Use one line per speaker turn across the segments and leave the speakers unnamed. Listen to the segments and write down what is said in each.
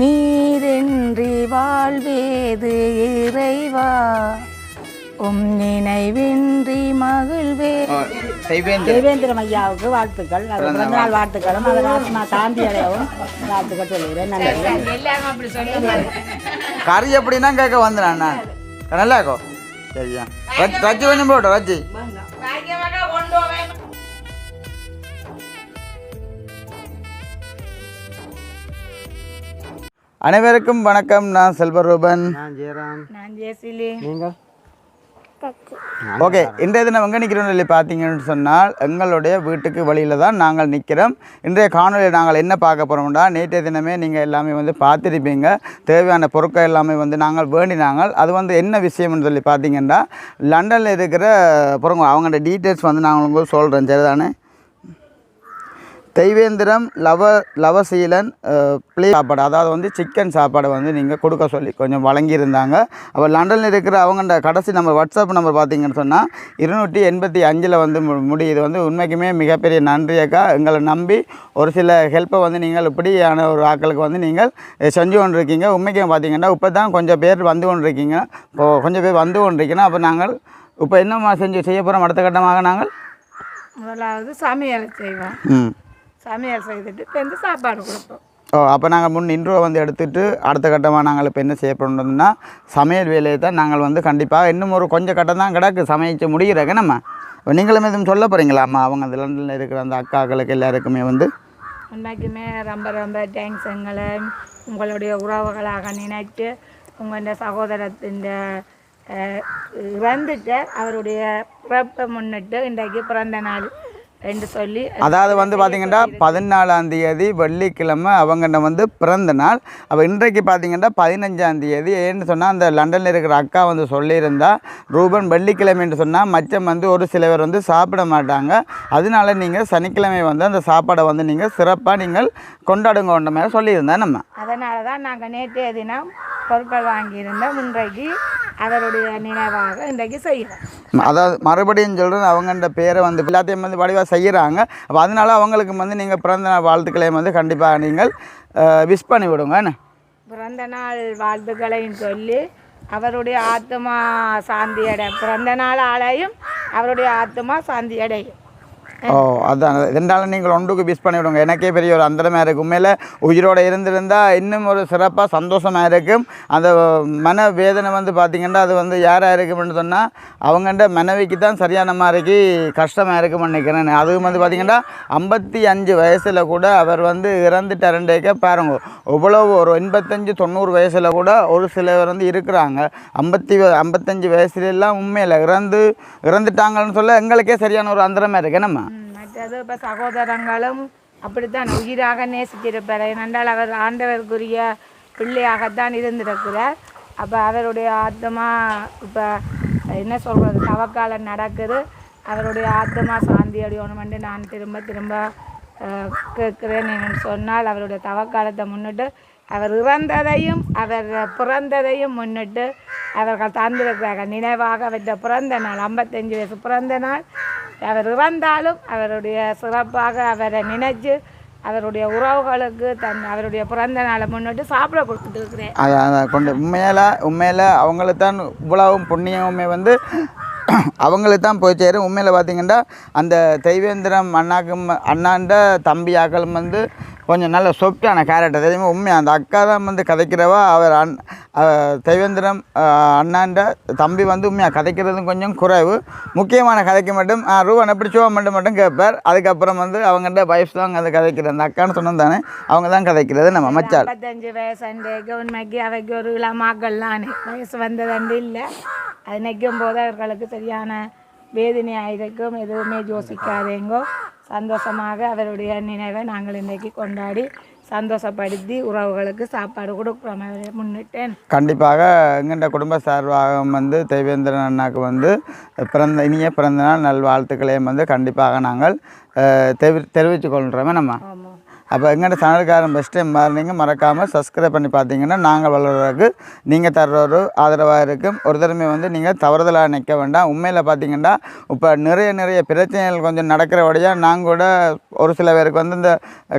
நீரின்றி வாழ்வேது இறைவா நினைவின்றி மகிழ்வே. தேவேந்திரம் ஐயாவுக்கு வாழ்த்துக்கள், பிறந்தநாள் வாழ்த்துக்களும் அவர் ஆத்மா சாந்தி அடையவும் வாழ்த்துக்கள் சொல்லுகிறேன்.
கறி எப்படின்னா கேட்க வந்தேன் நான் நல்லா இருக்கோ சரியா ரஜ்ஜி கொஞ்சம் போட்டோம் ரஜ்ஜி. அனைவருக்கும் வணக்கம். நான் செல்வரூபன்.
நான் ஜெயசிலி.
ஓகே, இன்றைய தினம் எங்கே நிற்கிறோம் சொல்லி பார்த்தீங்கன்னு சொன்னால் எங்களுடைய வீட்டுக்கு வழியில் தான் நாங்கள் நிற்கிறோம். இன்றைய காணொலியில் நாங்கள் என்ன பார்க்க போகிறோம்னா, நேற்றைய தினமே நீங்கள் எல்லாமே வந்து பார்த்துருப்பீங்க. தேவையான பொருட்கள் எல்லாமே வந்து நாங்கள் வேண்டினாங்க. அது வந்து என்ன விஷயம்னு சொல்லி பார்த்தீங்கன்னா, லண்டனில் இருக்கிற பொருங்க அவங்களோட டீட்டெயில்ஸ் வந்து நான் உங்களுக்கு சொல்கிறேன். சரிதானே? தெய்வேந்திரம் லவசீலன் பிளே சாப்பாடு, அதாவது வந்து சிக்கன் சாப்பாடு வந்து நீங்கள் கொடுக்க சொல்லி கொஞ்சம் வழங்கியிருந்தாங்க. அப்போ லண்டனில் இருக்கிற அவங்கள்ட கடைசி நம்பர், வாட்ஸ்அப் நம்பர் பார்த்தீங்கன்னு சொன்னால் 285 வந்து முடியுது. வந்து உண்மைக்குமே மிகப்பெரிய நன்றியக்கா. எங்களை நம்பி ஒரு சில ஹெல்ப்பை வந்து நீங்கள் இப்படியான ஒரு ஆட்களுக்கு வந்து நீங்கள் செஞ்சு கொண்டு இருக்கீங்க. உண்மைக்கு பார்த்தீங்கன்னா இப்போ தான் கொஞ்சம் பேர் வந்து கொண்டு இருக்கீங்க. இப்போது கொஞ்சம் பேர் வந்து கொண்டு இருக்கீங்கன்னா அப்போ நாங்கள் இப்போ என்ன செய்ய போகிறோம்? அடுத்த கட்டமாக நாங்கள்
முதலாவது சமையல் செய்வோம். சமையல் செய்துட்டு இப்போ வந்து சாப்பாடு கொடுப்போம்.
அப்போ நாங்கள் முன் இன்ட்ரோ வந்து எடுத்துகிட்டு அடுத்த கட்டமாக நாங்கள் இப்போ என்ன செய்ய போகிறோம்னா, சமையல் வேலையை தான் நாங்கள் வந்து கண்டிப்பாக இன்னும் ஒரு கொஞ்சம் கட்டம் தான் கிடக்கு சமைச்சு முடிகிறக்க. நம்ம இப்போ நீங்களும் எதுவும் சொல்ல போகிறீங்களாம்மா? அவங்க அந்த லண்டனில் இருக்கிற அந்த அக்காக்களுக்கு எல்லாருக்குமே வந்து
உண்மைக்குமே ரொம்ப ரொம்ப தேங்க்ஸ். எங்களை உங்களுடைய உறவுகளாக நினைத்து உங்களுடைய சகோதரத்தின் இறந்துட்டு அவருடைய பிறப்பை முன்னிட்டு இன்றைக்கு பிறந்த நாள் என்று சொல்லி,
அதாவது வந்து பார்த்திங்கன்னா 14ஆம் தேதி வெள்ளிக்கிழமை அவங்கள்ட வந்து பிறந்த நாள். அப்போ இன்றைக்கு பார்த்திங்கன்னா 15ஆம் தேதி. ஏன்னு சொன்னால் அந்த லண்டனில் இருக்கிற அக்கா வந்து சொல்லியிருந்தா, ரூபன் வெள்ளிக்கிழமைன்னு சொன்னால் மச்சம் வந்து ஒரு சில பேர் வந்து சாப்பிட மாட்டாங்க, அதனால நீங்கள் சனிக்கிழமை வந்து அந்த சாப்பாடை வந்து நீங்கள் சிறப்பாக நீங்கள் கொண்டாடுங்கன்ற மாதிரி சொல்லியிருந்தேன். நம்ம
அதனால தான் நாங்கள் நேற்றைய தினம் பொருட்கள் வாங்கியிருந்தோம். இன்றைக்கு அவருடைய நினைவாக இன்றைக்கு செய்கிறோம்.
அதாவது மறுபடியும் சொல்கிறேன், அவங்கள்ட பேரை வந்து எல்லாத்தையும் வந்து வடிவாக செய்கிறாங்க. அப்போ அதனால அவங்களுக்கு வந்து நீங்கள் பிறந்த நாள் வாழ்த்துக்களையும் வந்து கண்டிப்பாக நீங்கள் விஷ் பண்ணி விடுங்க.
பிறந்த நாள் வாழ்த்துக்களையும் சொல்லி அவருடைய ஆத்மா சாந்தி அடை, பிறந்த நாள் ஆளையும் அவருடைய ஆத்மா சாந்தி அடையும்.
அதான் ரெண்டாலும் நீங்கள் ஒன்றுக்கு விஷ் பண்ணி விடுங்க. எனக்கே பெரிய ஒரு அந்தரமாக இருக்கும். உண்மையில் உயிரோடு இருந்திருந்தால் இன்னும் ஒரு சிறப்பாக சந்தோஷமாக இருக்கும். அந்த மன வேதனை வந்து பார்த்திங்கன்னா அது வந்து யாராக இருக்கும்னு சொன்னால் அவங்கள்ட மனைவிக்கு தான் சரியான மாதிரிக்கு கஷ்டமாக இருக்கும்னு நினைக்கிறேன். அதுவும் வந்து பார்த்திங்கன்னா 55 வயசில் கூட அவர் வந்து இறந்துட்டாருண்டேக்க பாருங்க. இவ்வளோ ஒரு 85-90 வயசில் கூட ஒரு சிலர் வந்து இருக்கிறாங்க. 55 வயசுலெல்லாம் உண்மையில் இறந்துட்டாங்கன்னு சொல்ல எங்களுக்கே சரியான ஒரு அந்தரமாக இருக்கு. நம்ம
மற்றது இப்போ சகோதரங்களும் அப்படித்தான் உயிராக நேசித்திருப்பார். ஏனென்றால் அவர் ஆண்டவருக்குரிய பிள்ளையாகத்தான் இருந்திருக்கிறார். அப்போ அவருடைய ஆத்மா இப்போ என்ன சொல்கிறது, தவக்காலம் நடக்குது. அவருடைய ஆத்மா சாந்தி அடையணுமென்று நான் திரும்ப கேட்குறேன். என்னென்னு சொன்னால் அவருடைய தவக்காலத்தை முன்னிட்டு, அவர் இறந்ததையும் அவர் பிறந்ததையும் முன்னிட்டு அவர்கள் தந்திருக்கிறார்கள் நினைவாக. அவற்றை பிறந்த நாள் 55 வயசு பிறந்த நாள். அவர் இறந்தாலும் அவருடைய சிறப்பாக அவரை நினைச்சு அவருடைய உறவுகளுக்கு அவருடைய பிறந்த நாளை முன்னிட்டு சாப்பிட கொடுத்துட்டு இருக்கிறேன்.
அதை கொண்டு உண்மையில் அவங்களுக்கு தான் இவ்வளவும் புண்ணியமே வந்து அவங்களுக்கு தான் போய் சேரும். உண்மையில் பார்த்திங்கன்னா அந்த தெய்வேந்திரம் அண்ணாண்ட தம்பியாக்களும் வந்து கொஞ்சம் நல்ல சொப்டான கேரக்டர் தெரியுமா. உண்மையாக அந்த அக்கா தான் வந்து கதைக்கிறவா. அவர் தெய்வேந்திரம் அண்ணாண்ட தம்பி வந்து உண்மையாக கதைக்கிறதும் கொஞ்சம் குறைவு. முக்கியமான கதைக்கு மட்டும் ரூபன் எப்படி ஷோ மட்டும் கேட்பார். அதுக்கப்புறம் வந்து அவங்கள்ட்ட வைஃப் தான் அந்த கதைக்கிறது. அந்த அக்கான்னு சொன்னது தானே, அவங்க தான் கதைக்கிறது. நம்ம மச்சால்
55 வயசு உண்மைக்கு அவைக்கு ஒரு இளமாக்கள்லாம் வயசு வந்ததண்டு இல்லை. அது நிற்கும் போது அவர்களுக்கு சரியான வேதனையாக இருக்கும். எதுவுமே யோசிக்காதேங்கோ. சந்தோஷமாக அவருடைய நினைவை நாங்கள் இன்றைக்கு கொண்டாடி சந்தோஷப்படுத்தி உறவுகளுக்கு சாப்பாடு கொடுக்குறோம். அவரை முன்னிட்டேன்.
கண்டிப்பாக எங்கள்ட குடும்ப சார்பாக வந்து தெய்வேந்திரன் அண்ணாக்கு வந்து இனிய பிறந்தநாள் நல்வாழ்த்துக்களையும் வந்து கண்டிப்பாக நாங்கள் தெரிவித்து கொள்கிறோமே. நம்ம அப்போ எங்கள்கிட்ட சேனலுக்காரன் பெஸ்ட் டைம் மாறினீங்க மறக்காமல் சப்ஸ்கிரைப் பண்ணி பார்த்தீங்கன்னா நாங்கள் வளர்கிறதுக்கு நீங்கள் தர்ற ஒரு ஆதரவாக இருக்கும். ஒரு தடவை வந்து நீங்கள் தவறுதலாக நிற்க வேண்டாம். உண்மையில் பார்த்தீங்கன்னா இப்போ நிறைய பிரச்சனைகள் கொஞ்சம் நடக்கிறபடியாக நான் கூட ஒரு சில பேருக்கு வந்து இந்த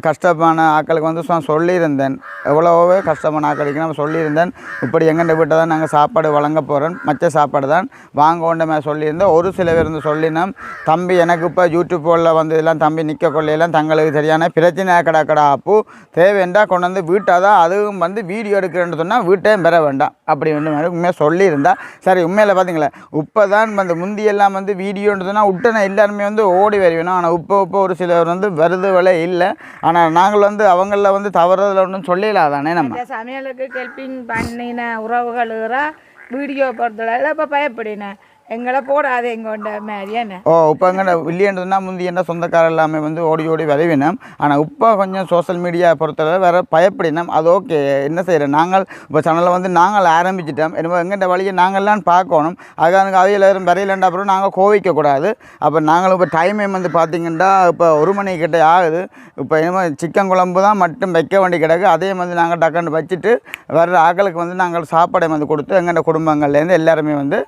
கஷ்டமான ஆட்களுக்கு வந்து சொல்லியிருந்தேன், எவ்வளோவே கஷ்டமான ஆட்களுக்கு நம்ம சொல்லியிருந்தேன், இப்படி எங்கள்கிட்ட வீட்டை தான் நாங்கள் சாப்பாடு வழங்க போகிறோம், மற்ற சாப்பாடு தான் வாங்க கொண்ட மாதிரி சொல்லியிருந்தேன். ஒரு சில பேர் வந்து சொல்லினோம், தம்பி எனக்கு இப்போ யூடியூப்பில் வந்து இதெல்லாம் தம்பி நிற்க கொள்ளையெல்லாம் தங்களுக்கு சரியான பிரச்சனை கடா அப்போ தேவைண்டா கொண்டு வந்து வீட்டாக தான் அதுவும் வந்து வீடியோ எடுக்கிறேன்னு சொன்னால் வீட்டையும் பெற வேண்டாம் அப்படி வந்து மாதிரி உண்மையாக சொல்லியிருந்தா சரி. உண்மையில் பார்த்தீங்களா இப்போ தான் வந்து முந்தியெல்லாம் வந்து வீடியோன்னு சொன்னால் விட்டன எல்லாருமே வந்து ஓடி வருவேணும். ஆனால் இப்போ ஒரு சிலர் வந்து வருது விலை இல்லை. ஆனால் நாங்கள் வந்து அவங்களில் வந்து தவறுதல் ஒன்றும் சொல்லலாதானே நம்ம
சமையலுக்கு ஹெல்பிங் பண்ணின உறவுகள் வீடியோ பொறுத்தவரை இப்போ பயப்படினேன் எங்களை போடாது எங்கொண்ட மாதிரி என்ன.
இப்போ எங்கே இல்லையன்றதுனா முந்தி என்ன சொந்தக்காரர் எல்லாமே வந்து ஓடி வரவினோம். ஆனால் இப்போ கொஞ்சம் சோஷியல் மீடியா பொறுத்தவரை வேறு பயப்படினோம். அது ஓகே, என்ன செய்கிறோம் நாங்கள் இப்போ சேனலில் வந்து நாங்கள் ஆரம்பிச்சிட்டோம். என்னமோ எங்கிட்ட வழியை நாங்கள்லாம் பார்க்கணும். அதுக்காக அவையில் வரையிலண்டா அப்புறம் நாங்கள் கோவிக்கக்கூடாது. அப்போ நாங்களும் இப்போ டைமே வந்து பார்த்திங்கன்னா இப்போ 1 மணிக்கிட்ட ஆகுது. இப்போ என்னமோ சிக்கன் குழம்பு தான் மட்டும் வைக்க வேண்டி கிடக்கு. அதே வந்து நாங்கள் டக்குன்னு வச்சுட்டு வர்ற ஆக்களுக்கு வந்து நாங்கள் சாப்பாடை வந்து கொடுத்து எங்கள்ட குடும்பங்கள்லேருந்து எல்லாருமே வந்து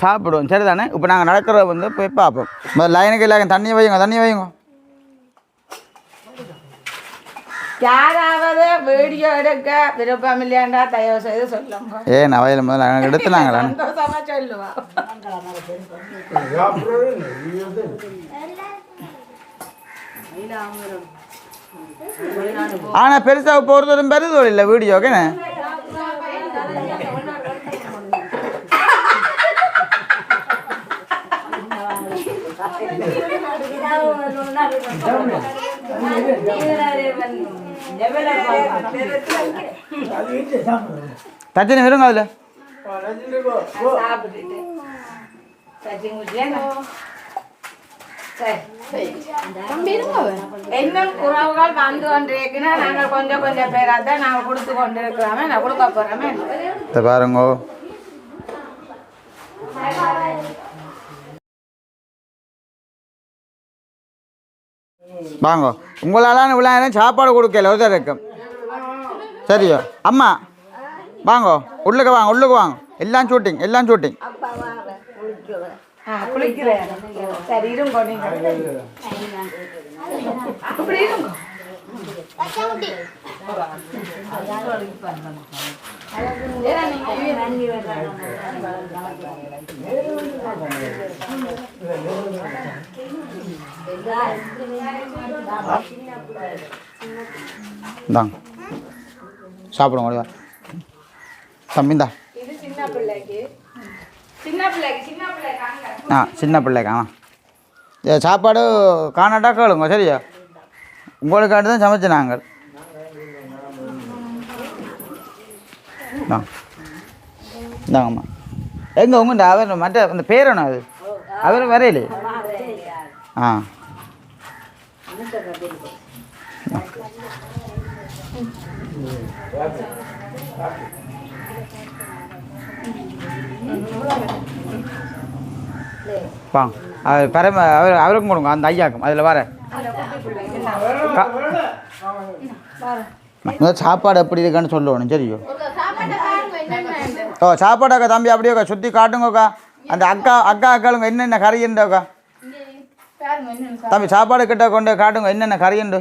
சாப்பிடுவோம். சரி தானே. இப்போ நாங்கள் நடக்கிறத வந்து போய் பார்ப்போம். லைனுக்கு இல்லை தண்ணி வைங்க.
யாராவது வீடியோ எடுக்க விருப்பம் இல்லையாண்டா தயவு செய்து சொல்லுங்க.
ஏன் அவையில் முதல்ல நாங்கள் எடுத்துனாங்களா
சந்தோஷமா சொல்லுவா.
ஆனால் பெருசாக போகிறதும் பெருதோ இல்லை வீடியோக்கு தச்சினி வருங்க அதில்
இன்னும் உறவுகள் வந்து கொண்டிருக்குன்னா நாங்கள் கொஞ்சம் பேராக தான் நாங்கள் கொடுத்து கொண்டு இருக்கிறோமே. நான் கொடுக்க போகிறோமே
பாருங்க. வாங்க, உங்களால் இவ்வளோ சாப்பாடு கொடுக்கல ஒரு இருக்கும். சரியோ அம்மா வாங்க, உள்ளுக்கு வாங்க. எல்லாம் ஷூட்டிங்
குளிக்கிறேன். சரி இருங்கோ.
இந்தாங்க சாப்பிடுங்க தம்பிந்தா. சின்ன பிள்ளைக்கா சாப்பாடு காணாட்டா கேளுங்க. சரியா, உங்களுக்காண்டி தான் சமைச்சு நாங்கள். இந்தாங்கம்மா. எங்கே உங்கள்கிட்ட அவர் மற்ற அந்த பேரணும் அது அவர் வரையிலே. அவருக்கும் கொடுங்க அந்த ஐயாக்கும் அதில் வர சாப்பாடு எப்படி இருக்கான்னு சொல்லணும். சரியோ சாப்பாடாக்கா தம்பி அப்படியோக்கா சுற்றி காட்டுங்கக்கா. அந்த அக்காளுங்க என்னென்ன கறியுண்டோக்கா தம்பி சாப்பாடு கிட்ட கொண்டு காட்டுங்க என்னென்ன கறியுண்டு.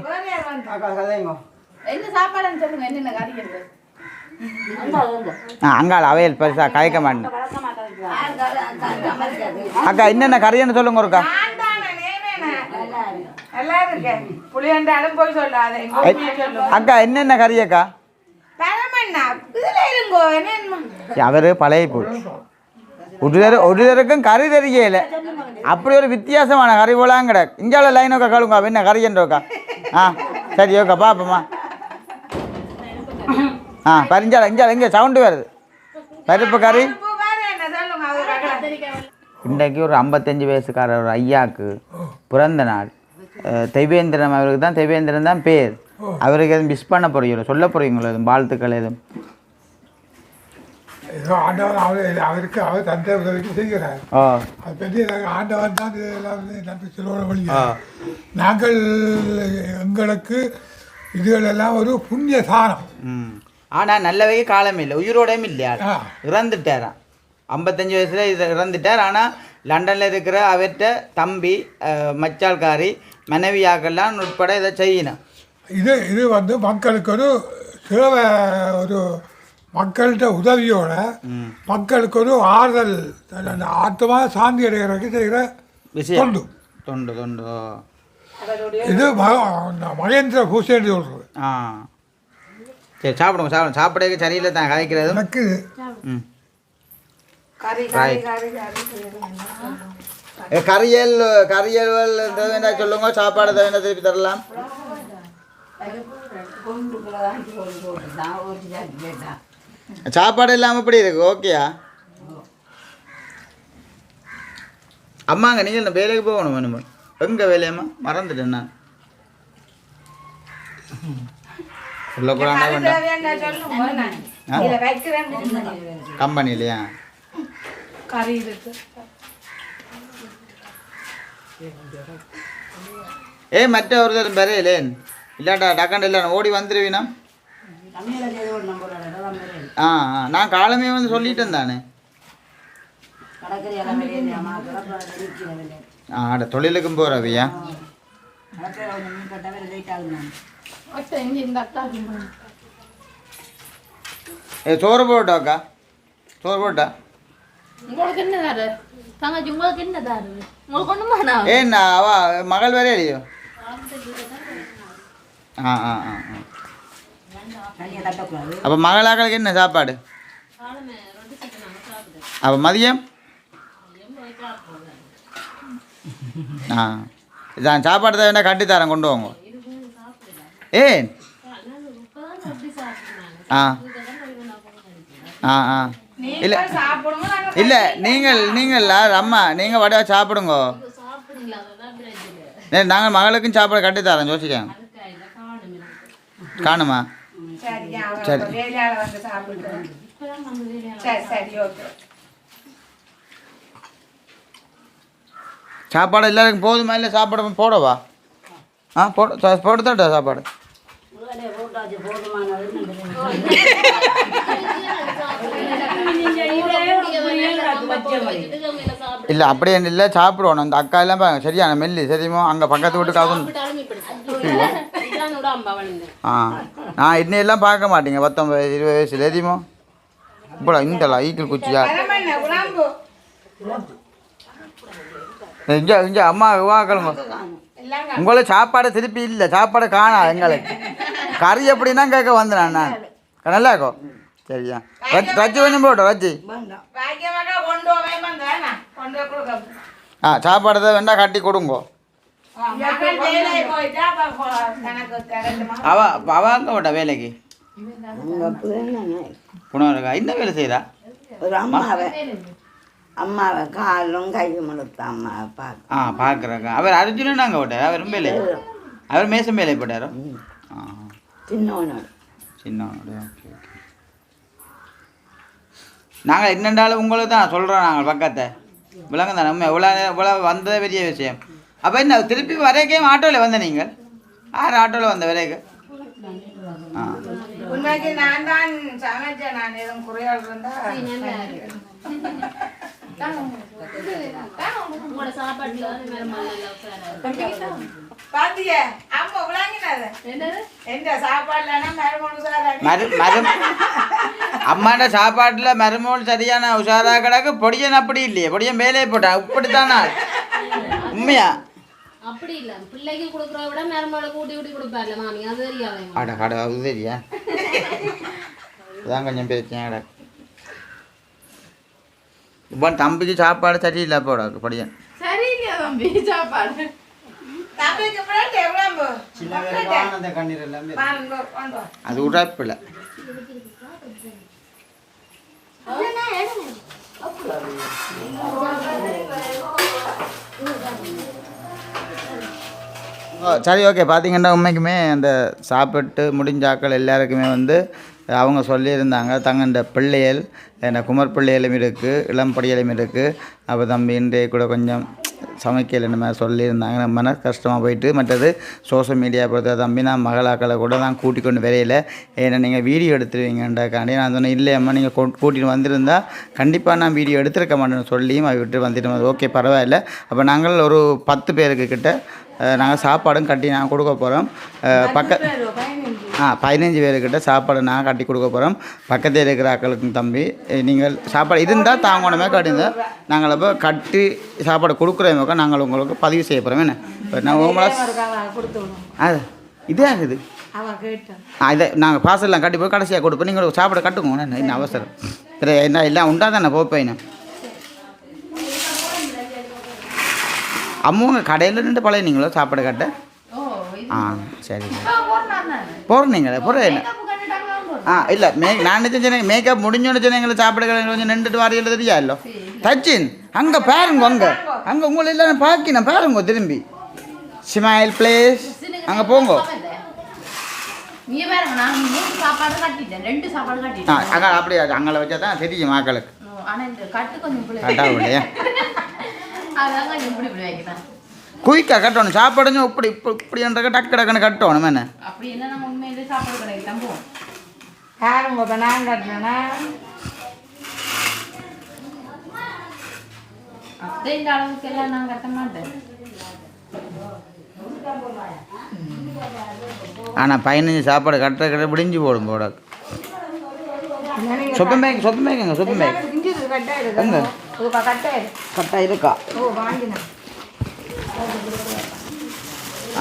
அங்காள் அவையல் பெருசா கயக்க மாட்டேன். அக்கா என்னென்ன கறின்னு சொல்லுங்க ஒருக்கா. அக்கா என்னென்ன கறி அக்கா. அவரு பழைய போச்சு ஒருத்தருக்கும் கறி தெரியல. அப்படி ஒரு வித்தியாசமான கறி போலாம் கிடக்கு. இங்கால லைனோக்கா கழுங்க என்ன கறியன்றோக்கா. சரி ஓக்கா பாப்போம்மா. பரிஞ்சால இங்கே சவுண்டு வருது. பருப்பு கறி இன்றைக்கு ஒரு 55 வயசுக்கார ஒரு ஐயாவுக்கு பிறந்த நாள். தெய்வேந்திரன் அவருக்கு தான், தெய்வேந்திரன் தான் பேர். அவருக்கு எதுவும் மிஸ் பண்ண போறீங்களோ சொல்ல போறீங்களோ எதுவும் வாழ்த்துக்கள் எதுவும்?
ஏதோ ஆண்டவன் அவருக்கு அவர் தந்தை உதவிக்கு செய்கிறார். அது பற்றி ஆண்டவன் தான் இதெல்லாம் நன்றி சொல்ல வழி. நாங்கள் எங்களுக்கு இதுகளெல்லாம் ஒரு புண்ணிய தானம்.
ஆனால் நல்லவே காலம் இல்லை, உயிரோடையும் இல்லையா,
ஆ.
இறந்துட்டாராம். 55 வயசில் இது இறந்துட்டார். ஆனால் லண்டனில் இருக்கிற அவர்கிட்ட தம்பி மச்சால்காரி மனைவியாக்கெல்லாம் உட்பட இதை செய்யணும்.
இது வந்து மக்களுக்கு ஒரு சேவை, ஒரு மக்கள்கிட்ட உதவியோட மக்களுக்கு ஒரு ஆறுதல், ஆத்மா சாந்தி அடைகிறதுக்கு செய்கிற
விஷயம். தொண்டு தொண்டு
இது மகேந்திர பூசேன்னு சொல்கிறது.
ஆ சரி, சாப்பிடுங்க சாப்பிடவே சரியில்லை தான் கதைக்கிறது
எனக்கு.
ம்
கறி
கரியல் தேவைன்னா சொல்லுங்க, சாப்பாடு தேவைன்னா திருப்பி தரலாம். சாப்பாடு இல்லாமல் எப்படி இருக்கு? ஓகேயா அம்மாங்க, நீங்கள் இந்த வேலைக்கு போகணும் வேணுமா? எங்கே வேலையம்மா மறந்துட்டேன் நான். சொல்லக்கூடாண்டா வேண்டாம் கம்பெனிலையா?
கறி இருக்கு.
மற்ற ஒரு தரம் பெறையிலேன் இல்லாட்டா டக்காண்டு இல்லை ஓடி வந்துடுவீனா? நான் காலமே வந்து சொல்லிட்டேன் தானே. ஆட தொழிலுக்கும் போகிறவியா? சோறு போட்டாக்கா? சோறு போட்டா ஏன்னா அவ மகள் வேற இல்லையோ? அப்போ மகளாக்களுக்கு என்ன சாப்பாடு? அப்போ மதியம் இதான் சாப்பாடு தான் வேணா கட்டித்தரேன், கொண்டு வாங்க. ஏன் இல்லை இல்லை நீங்கள் அம்மா நீங்கள் வடையா சாப்பிடுங்க. நாங்கள் மகளுக்கும் சாப்பாடு கட்டித்தரோம், யோசிக்கேன். காணுமா? சரி, சாப்பாடு எல்லாருக்கும் போதுமா? இல்லை சாப்பாடு போடவா? போட்டுதாட்டா சாப்பாடு? இல்லை அப்படியே இல்லை, சாப்பிடுவோம். அந்த அக்கா எல்லாம் பாருங்க சரியான மெல்லி சரியுமோ, அங்கே பக்கத்து வீட்டுக்காகும். நான் இன்னையெல்லாம் பார்க்க மாட்டேங்க 19-20 வயசுல எதியுமோ இப்போ இந்தலா ஈக்கிள் குச்சியா இங்கே அம்மா வாக்கலுங்க. உங்களுக்கு சாப்பாடு திருப்பி இல்லை, சாப்பாடு காணா எங்களுக்கு. கறி எப்படின்னா கேட்க வந்தேன் நான். நல்லா இருக்கும். சரியா ரஜ்ஜி கொஞ்சம் போட்டோம் ரஜ்ஜி. சாப்பாடு தான் வேண்டாம் கட்டி கொடுங்கோ. அவ அங்கே போட்டா வேலைக்கு புனருக்கா என்ன வேலை செய்கிறா?
ஒரு அம்மாவை காலும் கையும் முழுத்த அம்மாவை
பார்க்குறாங்க. அவர் அர்ஜுனன் அங்கே போட்டார். அவர் வேலை அவர் மேசம் வேலை போட்டாரோ?
சின்னவனோட.
Okay okay. நாங்கள் என்னென்றாலும் உங்களுக்கு தான் சொல்கிறோம். நாங்கள் பக்கத்தை விலங்கு தான் நம்ம எவ்வளோ வந்ததே பெரிய விஷயம். அப்போ என்ன திருப்பி வரைக்கே ஆட்டோவில் வந்த நீங்கள்? யார் ஆட்டோவில் வந்த வரைக்கு?
நான் தான் சமைச்சேன். நான் எதுவும் குறையால் இருந்தால்
அம்மாண்ட சாப்பாட்டுல மருமகள் சரியான உஷாரா கிடக்கு. பொடியன் அப்படி இல்லையே, பொடியன் வேலையை போட்டான். இப்படித்தானா உண்மையா?
அப்படி இல்ல, பிள்ளைக்கு கொடுக்கறத விட மருமகளை கூட்டி கூட்டி கொடுப்பார்ல மாமி, அது தெரியாது.
அது தெரியா? அதான் கொஞ்சம் பிரச்சனை. இப்போ தம்பிக்கு சாப்பாடு சரியில்லை போட பொடியன்.
சரியில்லையா தம்பி சாப்பாடு?
அது உழைப்பில்லை. சரி ஓகே. பார்த்தீங்கன்னா உண்மைக்குமே அந்த சாப்பிட்டு முடிஞ்சாக்கள் எல்லாருக்குமே வந்து அவங்க சொல்லியிருந்தாங்க தங்கண்ட பிள்ளைகள் என்ன குமர் பிள்ளைகளும் இருக்குது, இளம் படிகளும் இருக்குது. அப்போ தம்பி இன்றைய கூட கொஞ்சம் சமைக்கல இந்த மாதிரி சொல்லியிருந்தாங்க. மன கஷ்டமாக போயிட்டு மற்றது சோஷியல் மீடியா பொறுத்த தம்பி நான் மகளாக்களை கூட நான் கூட்டிக் கொண்டு வரையில ஏன்னா நீங்கள் வீடியோ எடுத்துருவீங்கன்றாக்காண்டி நான் சொன்னேன் இல்லையம்மா நீங்கள் கூட்டிகிட்டு வந்திருந்தா கண்டிப்பாக நான் வீடியோ எடுத்துருக்க மாட்டேன்னு சொல்லியும் அதை விட்டு வந்துட்டு ஓகே பரவாயில்ல. அப்போ நாங்கள் ஒரு 10 பேருக்கு கிட்ட நாங்கள் சாப்பாடும் கட்டி நாங்கள் கொடுக்க போகிறோம். 15 பேருக்கிட்ட சாப்பாடு நாங்கள் கட்டி கொடுக்க போகிறோம். பக்கத்தில் இருக்கிற ஆக்களுக்கும் தம்பி நீங்கள் சாப்பாடு இருந்தால் தாங்கணுமே கட்டிங்க நாங்கள் அப்போ கட்டி சாப்பாடு கொடுக்குறவங்க நாங்கள் உங்களுக்கு பதிவு செய்ய போகிறோம். என்ன நான் அது இதே ஆகுது இதை நாங்கள் பார்சல்லாம் கட்டி போய் கடைசியாக கொடுப்போம். நீங்கள் சாப்பாடு கட்டுங்க என்ன அவசரம் என்ன எல்லாம் உண்டா தானே போப்பேன். அம்மாங்க கடையில் நின்று பழையனீங்களோ சாப்பாடு கட்ட? சரி போகிறீங்களே போகிறேன். இல்லை நான் நினச்சேன் மேக்கப் முடிஞ்சோன்னு சொன்னீங்களே சாப்பாடு கடை கொஞ்சம் நின்றுட்டு வாரியல தெரியாதோ தச்சின் அங்கே பாருங்க அங்கே உங்களை எல்லாம் பார்க்கினேன் பாருங்க திரும்பி ஸ்மைல் பிளேஸ் அங்கே போங்க. அங்கே அப்படி அங்கே வச்சா தான் தெரியும் மக்களுக்கு கட்டாவில்லையா குயிக்கா கட்டணும் சாப்பாடுங்க இப்படி இப்படின்ற டக்கு டக்குன்னு கட்டணும் என்ன
யாருங்க இப்போ நான் கட்டினேன்னா
இந்த அளவுக்கு எல்லாம் நான் கட்ட மாட்டேன்.
ஆனால் 15 சாப்பாடு கட்ட முடிஞ்சு போடும் போட சொப்பம் பேக்குங்க எங்க கட்டா இருக்கா?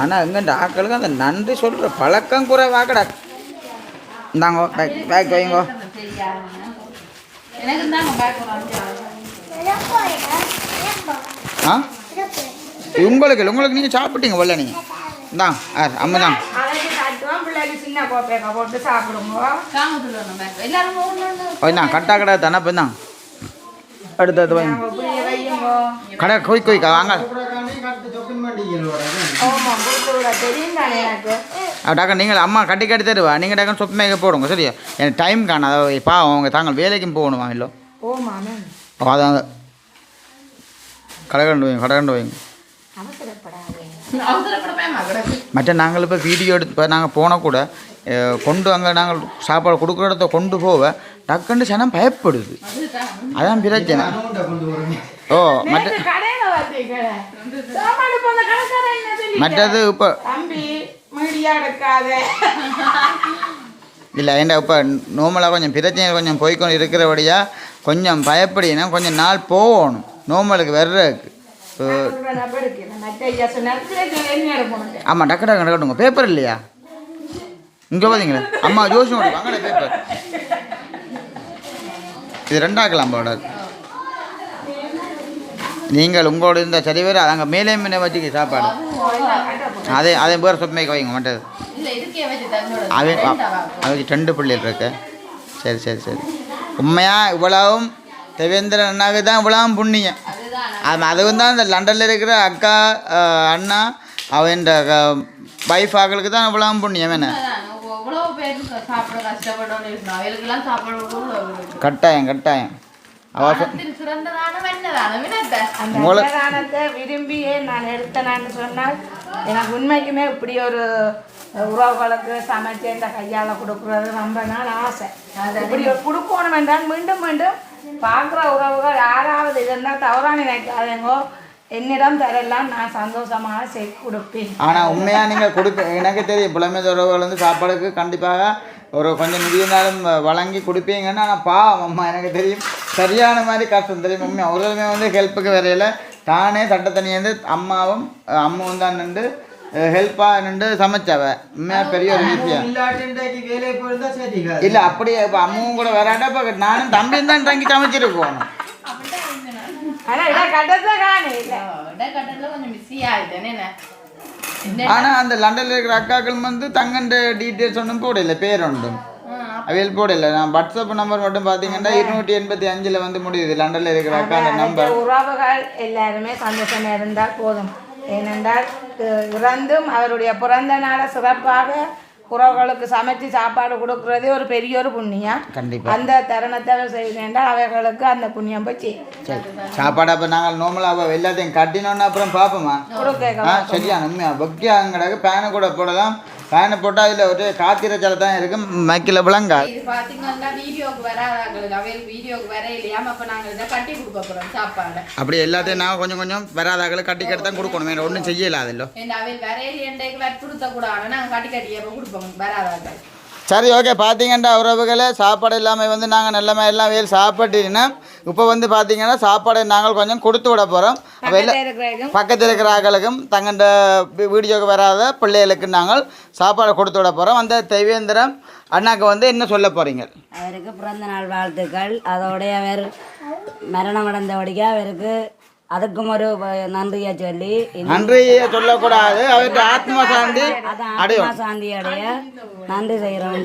ஆனால் எங்கள்கிட்ட ஆக்களுக்கு அந்த நன்றி சொல்கிற பழக்கம் குறைவாக்கடா. இந்தாங்கோ பேக் வைங்கோ. உங்களுக்கு நீங்கள் சாப்பிட்டீங்க போல நீங்கள் இந்தாங்க அம்மா தான் கட்டா கடை தானே இப்போ தான் அடுத்தது கடை கொய்க்கா வாங்க டாக்டர் நீங்கள் அம்மா கட்டி தருவா நீங்கள் டாக்டர் சொப்பு மேக போடுங்க சரியா எனக்கு டைம் காணாத பாவம் அவங்க தாங்கள் வேலைக்கும் போகணுமா இல்லை அதான் கடை வைங்க மற்ற நாங்கள் இப்போ வீடியோ எடுத்து இப்போ நாங்கள் போனால் கூட கொண்டு அங்கே நாங்கள் சாப்பாடு கொடுக்குற இடத்த கொண்டு போக டக்குன்னு சனம் பயப்படுது அதான் பிரச்சனை. ஓ மற்றது இப்போ இல்லை ஏண்டா இப்போ நோமலாக கொஞ்சம் பிரச்சனை கொஞ்சம் போய்க்கொண்டு இருக்கிறபடியாக கொஞ்சம் பயப்படினா கொஞ்சம் நாள் போகணும் நோமலுக்கு வர்றதுக்கு. ஆமாம் டக்கு டக்கு நடக்கட்டுங்க பேப்பர் இல்லையா இங்கே பார்த்தீங்களா அம்மா ஜோஷம் வாங்க பேப்பர் இது 2ஆக்கலாம் போட நீங்கள் உங்களோட இருந்த சரி வேறு அங்கே மேலே மீனை வச்சுக்க சாப்பாடு அதே பேர் சொப்பமைக்க வைங்க மாட்டது அது 2 பிள்ளைகள் இருக்கு. சரி உண்மையாக இவ்வளவும் தேவேந்திரன் அண்ணாவுக்கு தான் இவ்வளவும் புண்ணியம். அதுவும் தான் இந்த லண்டனில் இருக்கிற அக்கா அண்ணா அவன் வைஃப் ஆக்களுக்கு தான் இவ்வளவும் புண்ணியம் என்ன கட்டாயம்
விரும்பியே நான் எடுத்தேன்னு சொன்னால் எனக்கு உண்மைக்குமே இப்படி ஒரு உறவுகளுக்கு சமைச்சு இந்த கையால் கொடுக்குறது ரொம்ப நாள் ஆசை. இப்படி கொடுக்கணும் என்றால் மீண்டும் பார்க்குற உறவுகள் யாராவது இருந்தால் தவறாக நினைக்காதேங்கோ என்னிடம் தரலாம் நான் சந்தோஷமாக செய்து கொடுப்பேன்.
ஆனால் உண்மையாக நீங்கள் எனக்கு தெரியும் புலமை உறவுகள் வந்து சாப்பாடுக்கு கண்டிப்பாக ஒரு கொஞ்சம் நிதியினாலும் வழங்கி கொடுப்பீங்கன்னு. ஆனால் பாவம் அம்மா எனக்கு தெரியும் சரியான மாதிரி கஷ்டம் தெரியும். உண்மையாக ஒருமே வந்து ஹெல்ப்புக்கு வரையில் தானே சட்டத்தனியேருந்து அம்மாவும் தான் நின்று ஹெல்ப்பாக நின்று சமைச்சவ உண்மையாக பெரிய ஒரு விஷயம் இல்லை. அப்படியே இப்போ அம்மாவும் கூட வராட்டா இப்போ நானும் தம்பியும் தான் தங்கி சமைச்சிருக்கோம். ஆனால் அந்த லண்டனில் இருக்கிற அக்காக்கள் வந்து தங்கண்ட டீட்டெயில்ஸ் ஒன்றும் போடல பேர் ஒன்றும் அவையில் போடல. நான் வாட்ஸ்அப் நம்பர் மட்டும் பார்த்தீங்கன்னா 285 வந்து முடியுது லண்டனில் இருக்கிற அக்கா நம்பர்.
உறவுகள் எல்லாருமே சந்தோஷமாக இருந்தால் போதும். ஏனென்றால் இறந்தும் அவருடைய பிறந்த நாளை சிறப்பாக உறவுகளுக்கு சமைச்சு சாப்பாடு கொடுக்கறதே ஒரு பெரிய ஒரு புண்ணியம்.
கண்டிப்பாக
அந்த தருணத்தை செய்தால் அவைகளுக்கு அந்த புண்ணியம் போய்
சாப்பாடு. அப்போ நாங்கள் நார்மலாக எல்லாத்தையும் கட்டினோன்னு அப்புறம் பார்ப்போமா? சரியான உண்மையாக வெக்கியாங்க பேனை கூட போடலாம். பேனை போட்டால் அதில் ஒரு காத்திரச்சால தான் இருக்கும், மைக்கில் விளங்கா.
இது பார்த்தீங்கன்னா வீடியோக்கு வராதாங்களுக்கு அவையில் வீடியோக்கு வர இல்லையாம அப்போ நாங்கள் இதை கட்டி கொடுக்க போகிறோம் சாப்பாடு.
அப்படி எல்லாத்தையும் நாங்கள் கொஞ்சம் கொஞ்சம் வராதாக்களை கட்டி கட்டி தான் கொடுக்கணும், வேறு ஒன்றும் செய்யலாதில்லோ.
அவையில் வரையில் எண்டைக்கு வற்புறுத்தக்கூடாது, நாங்கள் கட்டி கட்டியப்போ கொடுப்போம் வராதாக்கள்.
சரி, ஓகே. பார்த்தீங்கன்னா உறவுகளே, சாப்பாடு எல்லாமே வந்து நாங்கள் நல்ல மாதிரி எல்லாம் வேல் சாப்பிட்டுன்னா இப்போ வந்து பார்த்தீங்கன்னா சாப்பாடு நாங்கள் கொஞ்சம் கொடுத்து விட போகிறோம். பக்கத்தில் இருக்கிற ஆக்களுக்கும் தங்கண்ட வீடியோக்கு வராத பிள்ளைகளுக்கு நாங்கள் சாப்பாடு கொடுத்து விட போகிறோம். அந்த தேவேந்திரம் அண்ணாக்கு வந்து என்ன சொல்ல போகிறீங்க?
அவருக்கு பிறந்த நாள் வாழ்த்துக்கள். அதோடைய அவர் மரணம் அடைந்தபடியாக அவருக்கு அதுக்கும் ஒரு நன்றியை சொல்லி,
நன்றியை சொல்லக்கூடாது, அவருக்கு ஆத்மா சாந்தி அடையும்,
சாந்தி அடைய நன்றி செய்கிறோம்.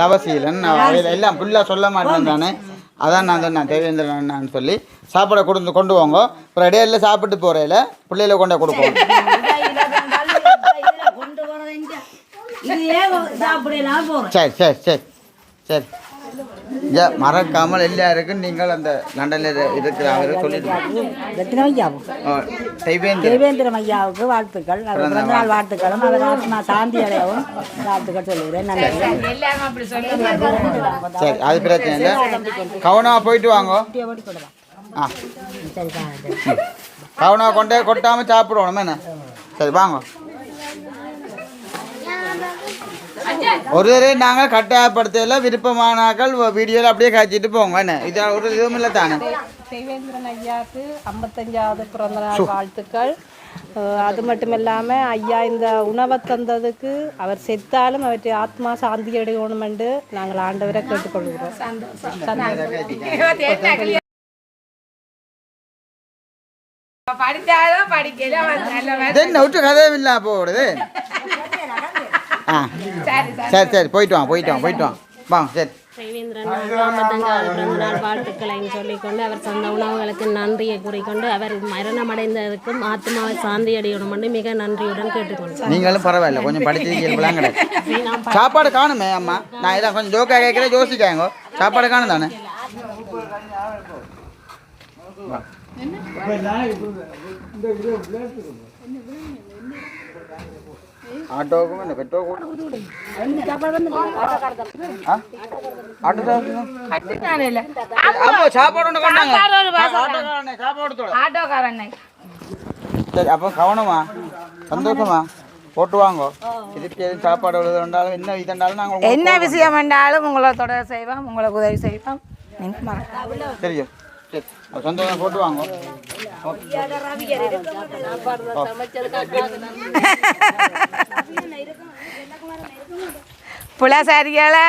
லவசீலன் எல்லாம் ஃபுல்லாக சொல்ல மாட்டேன் தானே, அதான் நான் சொன்னேன் தேவேந்திரன் அண்ணான்னு சொல்லி சாப்பாடை கொண்டு வாங்க. அப்புறம் இடையில சாப்பிட்டு போகிறேல பிள்ளையில கொண்டு கொடுப்போம். சரி சரி சரி சரி, மறக்காமல் எல்லாருக்கும் நீங்கள் அந்த லண்டனில் இருக்கிற அவரை சொல்லிட்டு
தேவேந்திரம் ஐயாவுக்கு வாழ்த்துக்கள், பிறந்த நாள் வாழ்த்துக்களும், அவர் ஆத்மா சாந்தி அடையவும் வாழ்த்துக்கள் சொல்லுகிறேன்.
சரி, அது பிரச்சனை இல்லை, கவனமாக போயிட்டு வாங்க. ஆ கவனமாக கொண்டே கொட்டாமல் சாப்பிடுவோம் என்ன. சரி வாங்க. ஒரு நாங்கள் கட்டாயப்படுத்தல, விருப்பமானாக்கள் வீடியோவில் அப்படியே காய்ச்சிட்டு போங்க என்ன, இது ஒரு இதுவும் இல்லை தானே.
தேவேந்திரன் ஐயாவுக்கு 55வது பிறந்த நாள் வாழ்த்துக்கள். அது மட்டும் இல்லாமல் ஐயா இந்த உணவை தந்ததுக்கு அவர் செத்தாலும் அவற்றை ஆத்மா சாந்தி அடையணும் என்று நாங்கள் ஆண்டவரை கேட்டுக்கொள்கிறோம்.
படித்தாலும் படிக்கல
என்ன விட்டு கதையும் இல்லை போடுது. ஆ சரி சரி, போயிட்டு வாங்க வாங்க. சரி,
தேவேந்திரன் 55வது பிறந்த நாள் வாழ்த்துக்களை சொல்லிக்கொண்டு அவர் சொந்த உணவுகளுக்கு நன்றியை கூறிக்கொண்டு அவர் மரணமடைந்ததற்கும் ஆத்மாவை சாந்தி அடையணும் என்று மிக நன்றியுடன் கேட்டுக்கொண்டோம்.
நீங்களும் பரவாயில்ல, கொஞ்சம் படிச்சிருக்கீங்களா கிடையாது. சாப்பாடு காணுமே அம்மா, நான் இதான் கொஞ்சம் ஜோக்காக கேட்குறேன், யோசிக்காங்க. சாப்பாடு காணும் தானே. ஆட்டோவுக்கும் என்ன பெட்ரோல் சரி. அப்போ கவனமா சந்தோஷமா போட்டு வாங்க. திருப்பி எதுவும் சாப்பாடு இருந்தாலும் என்ன இதண்டாலும் நாங்கள்
என்ன விஷயம் வேண்டாலும் உங்களை தொடர் செய்வோம், உங்களுக்கு உதவி செய்வோம். நீங்கள் மறக்காம
தெரியும். சரி, சந்தோஷம் போட்டு வாங்க.
புலசாரிகளை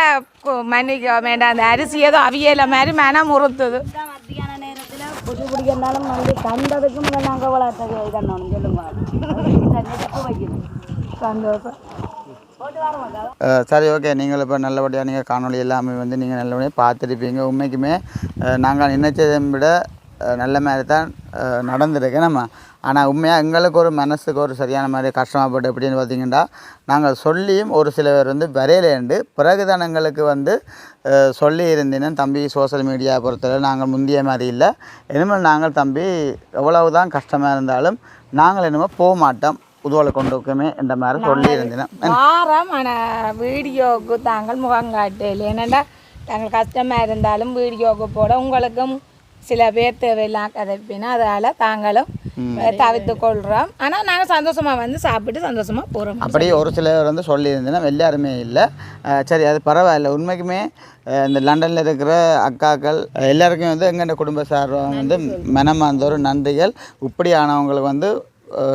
மன்னிக்க வேண்டாம், அந்த அரிசி ஏதோ அவியல மாதிரி மனம் உறுத்துது.
மத்தியான நேரத்தில் புது பிடிக்கிறனாலும் வந்து தந்ததுக்கும் நாங்கள் வளர்த்தது இதண்ணணும் சொல்லுங்க.
சந்தோஷம்.
சரி, ஓகே. நீங்கள் இப்போ நல்லபடியாக நீங்கள் காணொலி எல்லாமே வந்து நீங்கள் நல்லபடியாக பார்த்துருப்பீங்க. உண்மைக்குமே நாங்கள் நினைச்சதை விட நல்ல மாதிரி தான் நடந்திருக்கு நம்ம. ஆனால் உண்மையாக எங்களுக்கு ஒரு மனசுக்கு ஒரு சரியான மாதிரி கஷ்டமாகப்பட்டு எப்படின்னு பார்த்தீங்கன்னா, நாங்கள் சொல்லியும் ஒரு சில பேர் வந்து வரையிலேண்டு பிறகுதான் எங்களுக்கு வந்து சொல்லி இருந்தீங்கன்னா, தம்பி சோசியல் மீடியா பொறுத்தவரை நாங்கள் முந்திய மாதிரி இல்லை, இனிமேல் நாங்கள் தம்பி எவ்வளவு தான் கஷ்டமாக இருந்தாலும் நாங்கள் இனிமேல் போக மாட்டோம், உதவலை கொண்டுக்குமே என்ற மாதிரி சொல்லி இருந்தேன்.
வாரம் ஆனால் வீடியோவுக்கு தாங்கள் முகங்காட்டு என்னென்னா தாங்கள் கஷ்டமாக இருந்தாலும் வீடியோவுக்கு போட உங்களுக்கும் சில பேர் தேவையில்லாம் கதைப்பினா அதனால் தாங்களும் தவிர்த்து கொள்கிறோம். ஆனால் நாங்கள் சந்தோஷமாக வந்து சாப்பிட்டு சந்தோஷமாக போகிறோம்.
அப்படியே ஒரு சிலர் வந்து சொல்லியிருந்தேன்னா எல்லாருமே இல்லை. சரி, அது பரவாயில்ல. உண்மைக்குமே இந்த லண்டனில் இருக்கிற அக்காக்கள் எல்லாருக்குமே வந்து எங்கள் குடும்ப சார்பாக வந்து மனமார்ந்த ஒரு நன்றிகள். இப்படியானவங்களுக்கு வந்து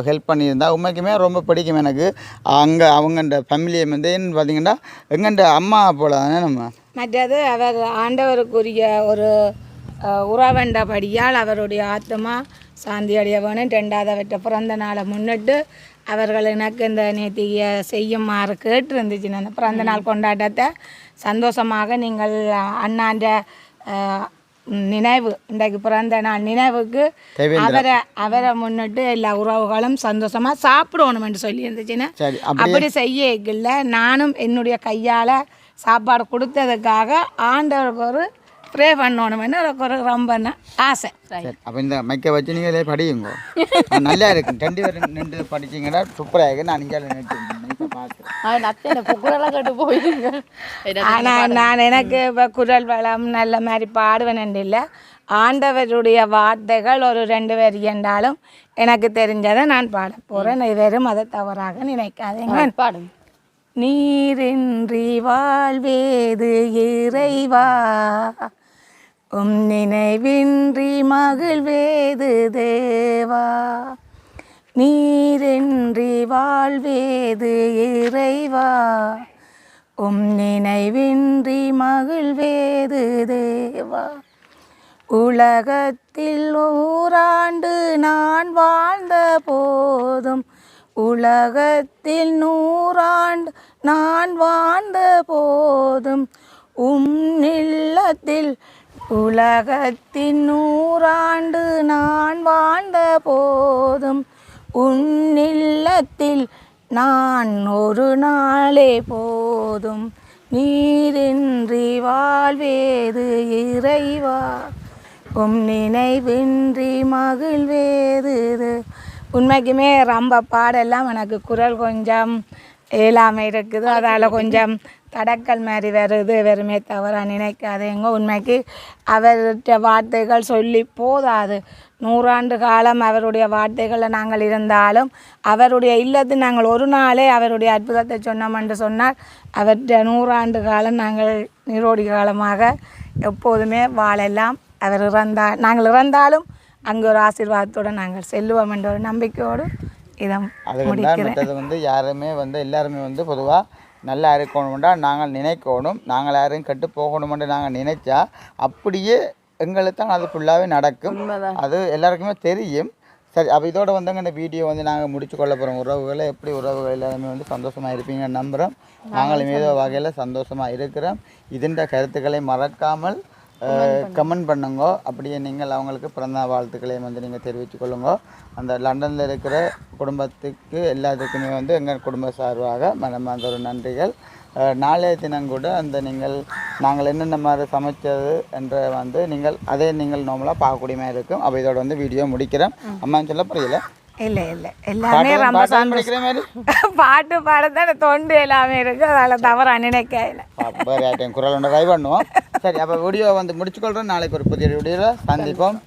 ஹெல்ப் பண்ணியிருந்தா உண்மைக்குமே ரொம்ப பிடிக்கும் எனக்கு. அங்கே அவங்கண்ட ஃபேமிலியை வந்து என்ன பார்த்தீங்கன்னா எங்கண்ட அம்மா போல தானே நம்ம.
மற்றது அவர் ஆண்டவருக்குரிய ஒரு உறவண்டபடியால் அவருடைய ஆத்மா சாந்தி அடைய வேணும். 2வது அவற்றை பிறந்த நாளை முன்னிட்டு அவர்கள் எனக்கு இந்த நேத்தியை செய்யுமாறு கேட்டுருந்துச்சு. அந்த பிறந்த நாள் கொண்டாட்டத்தை சந்தோஷமாக நீங்கள் அண்ணாண்ட நினைவு இன்றைக்கு பிறந்த நாள் நினைவுக்கு அவரை முன்னிட்டு எல்லா உறவுகளும் சந்தோஷமாக சாப்பிடணும்னு சொல்லி இருந்துச்சுன்னா அப்படி செய்யல நானும் என்னுடைய கையால் சாப்பாடு கொடுத்ததுக்காக ஆண்டவருக்கு ஒரு ப்ரே பண்ணணும்னு ஒரு ரொம்ப ஆசை.
அப்போ இந்த மைக்கை வச்சு நீங்களே படியுங்க, நல்லா இருக்கும். 2 பேரும் நின்று படிச்சிங்கன்னா சூப்பராக இருக்கு. நான் இங்கே
ஆனால் நான் எனக்கு இப்போ குரல் வளம் நல்ல மாதிரி பாடுவேன் இல்லை, ஆண்டவருடைய வார்த்தைகள் ஒரு 2 பேர் என்றாலும் எனக்கு தெரிஞ்சதை நான் பாட போகிறேன். வெறும் அதை தவறாக நினைக்காதீங்க. பாடுங்க. நீரின்றி வாழ்வேது இறைவா, நினைவின்றி மகிழ்வேது தேவா. நீரின்றி வாழ்வேது இறைவா, நினைவின்றி மகிழ்வேது தேவா. உலகத்தில் 100 ஆண்டு நான் வாழ்ந்த போதும், உலகத்தில் 100 ஆண்டு நான் வாழ்ந்த போதும், இல்லத்தில் உலகத்தின் 100 ஆண்டு நான் வாழ்ந்த போதும், இல்லத்தில் நான் ஒரு நாளே போதும். நீரின்றி வாழ்வேது இறைவா, நினைவின்றி மகிழ்வேது. உண்மைக்குமே ரொம்ப பாடெல்லாம் எனக்கு குரல் கொஞ்சம் இயலாமை இருக்குது, அதால் கொஞ்சம் தடக்கல் மாதிரி வருது. வெறுமே தவறாக நினைக்காதேங்க. உண்மைக்கு அவருடைய வார்த்தைகள் சொல்லி போதாது. 100 ஆண்டு காலம் அவருடைய வார்த்தைகளில் நாங்கள் இருந்தாலும் அவருடைய இல்லத்தில் நாங்கள் ஒரு நாளே அவருடைய அற்புதத்தை சொன்னோம் என்று சொன்னால் அவருடைய 100 ஆண்டு காலம் நாங்கள் நீரோடி காலமாக எப்போதுமே வாழெல்லாம். அவர் நாங்கள் இறந்தாலும் அங்கே ஒரு ஆசீர்வாதத்தோடு நாங்கள் செல்லுவோம் என்ற ஒரு நம்பிக்கையோடு இதை முடிக்கிறேன்.
யாருமே எல்லாருமே பொதுவாக நல்லா இருக்கணும்டா நாங்கள் நினைக்கணும். நாங்கள் யாரையும் கெட்டு போகணுமென்று நாங்கள் நினைச்சா அப்படியே எங்களுக்கு தான் அது ஃபுல்லாகவே நடக்கும். அது எல்லாருக்குமே தெரியும். சரி, அப்போ இதோட இந்த வீடியோ நாங்கள் முடிச்சு கொள்ள போகிறோம். உறவுகளை எப்படி உறவுகள் எல்லாருமே சந்தோஷமாக இருப்பீங்கன்னு நம்புகிறோம். நாங்களும் ஏதோ வகையில் சந்தோஷமாக இருக்கிறோம். இதன் கருத்துக்களை மறக்காமல் கமெண்ட் பண்ணுங்க. அப்படியே நீங்கள் அவங்களுக்கு பிறந்த வாழ்த்துக்களையும் நீங்கள் தெரிவித்து கொள்ளுங்க. அந்த லண்டனில் இருக்கிற குடும்பத்துக்கு எல்லாத்துக்குமே எங்கள் குடும்ப சார்பாக மனமார்ந்த ஒரு நன்றிகள். நாளைய தினம் கூட நாங்கள் என்னென்ன மாதிரி சமைச்சது என்ற நீங்கள் அதே நீங்கள் நார்மலாக பார்க்கக்கூடிய மாதிரி இருக்கும். அப்போ இதோட வீடியோ முடிக்கிறேன். அம்மான்னு சொல்ல புரியல.
இல்லை எல்லாமே ரொம்ப சந்தோஷம். பாட்டு பாடத்தான தொண்டு எல்லாமே இருக்குது, அதில் தவறாக நினைக்கல.
குரல் ஒன்று ட்ரை பண்ணுவோம். சரி, அப்போ வீடியோ முடிச்சுக்கொள்கிறோம். நாளைக்கு ஒரு புதிய வீடியோவில் சந்திப்போம்.